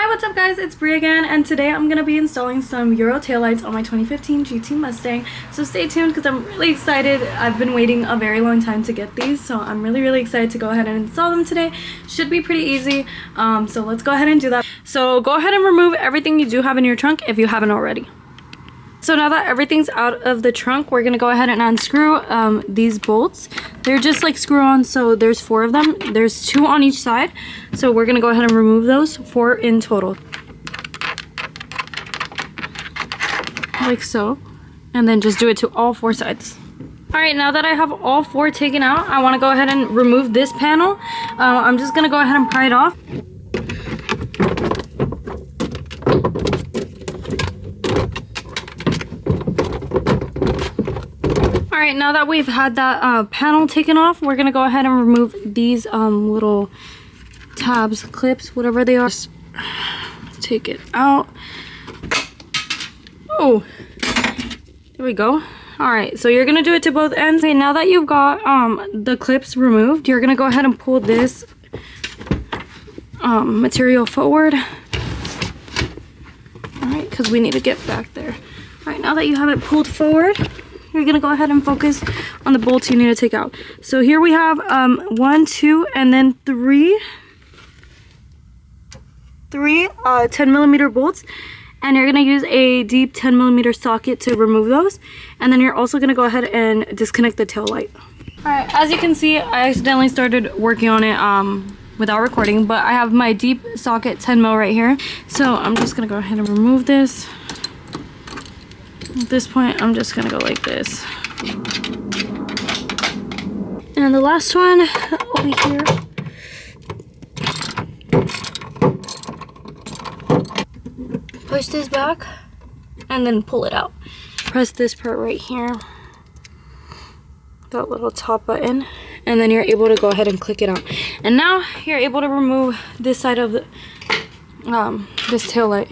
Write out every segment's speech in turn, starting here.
what's up guys, it's Brie again, and today I'm gonna be installing some Euro taillights on my 2015 GT Mustang. So stay tuned because I'm really excited. I've been waiting a very long time to get these, so I'm really excited to go ahead and install them today. Should be pretty easy, so let's go ahead and do that. So go ahead and remove everything you do have in your trunk if you haven't already. So now that everything's out of the trunk, we're gonna go ahead and unscrew these bolts. They're just like screw-ons, so there's 4 of them. There's 2 on each side. So we're gonna go ahead and remove those, 4 in total. Like so. And then just do it to all 4 sides. Alright, now that I have all 4 taken out, I wanna go ahead and remove this panel. I'm just gonna go ahead and pry it off. Alright, now that we've had that panel taken off, we're going to go ahead and remove these little tabs, clips, whatever they are. Just take it out. Oh, there we go. Alright, so you're going to do it to both ends. Okay, now that you've got the clips removed, you're going to go ahead and pull this material forward. Alright, because we need to get back there. Alright, now that you have it pulled forward, you're gonna go ahead and focus on the bolts you need to take out. So here we have 1, 2, and then 3 10mm bolts, and you're gonna use a deep 10mm socket to remove those. And then you're also gonna go ahead and disconnect the tail light. All right, as you can see, I accidentally started working on it without recording, but I have my deep socket 10mm right here. So I'm just gonna go ahead and remove this. At this point, I'm just gonna go like this. And the last one over here. Push this back and then pull it out. Press this part right here. That little top button. And then you're able to go ahead and click it out. And now you're able to remove this side of the, this tail light.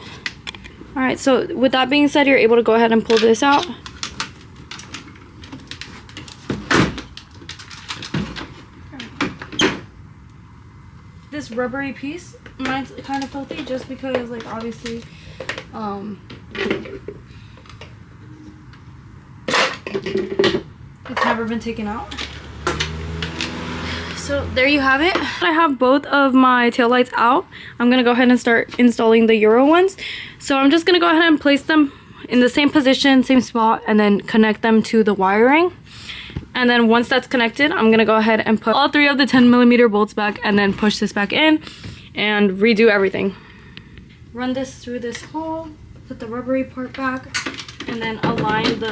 Alright, so with that being said, you're able to go ahead and pull this out. This rubbery piece, mine's kind of filthy just because, like, obviously, it's never been taken out. So there you have it. I have both of my taillights out. I'm gonna go ahead and start installing the Euro ones. So I'm just gonna go ahead and place them in the same position, same spot, and then connect them to the wiring. And then once that's connected, I'm gonna go ahead and put all 3 of the 10mm bolts back and then push this back in and redo everything. Run this through this hole, put the rubbery part back, and then align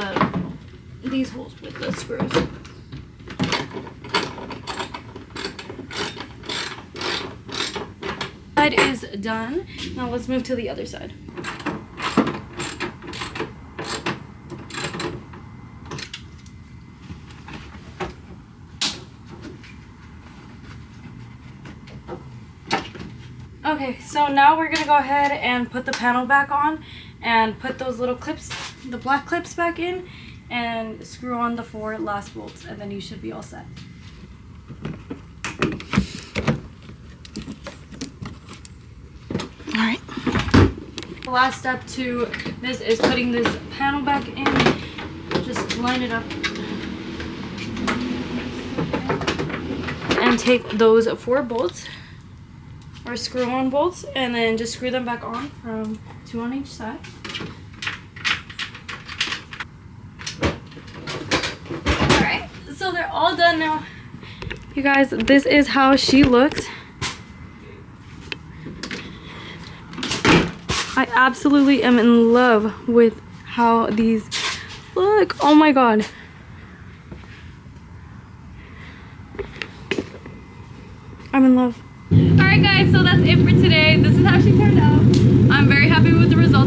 these holes with the screws. Side is done. Now let's move to the other side. Okay, so now we're gonna go ahead and put the panel back on and put those little clips, the black clips, back in and screw on the 4 last bolts, and then you should be all set. Alright. The last step to this is putting this panel back in. Just line it up. And take those 4 bolts, or screw-on bolts, and then just screw them back on from 2 on each side. Alright, so they're all done now. You guys, this is how she looks. I absolutely am in love with how these look. Oh my god. I'm in love. Alright guys, so that's it for today. This is how she turned out. I'm very happy with the results.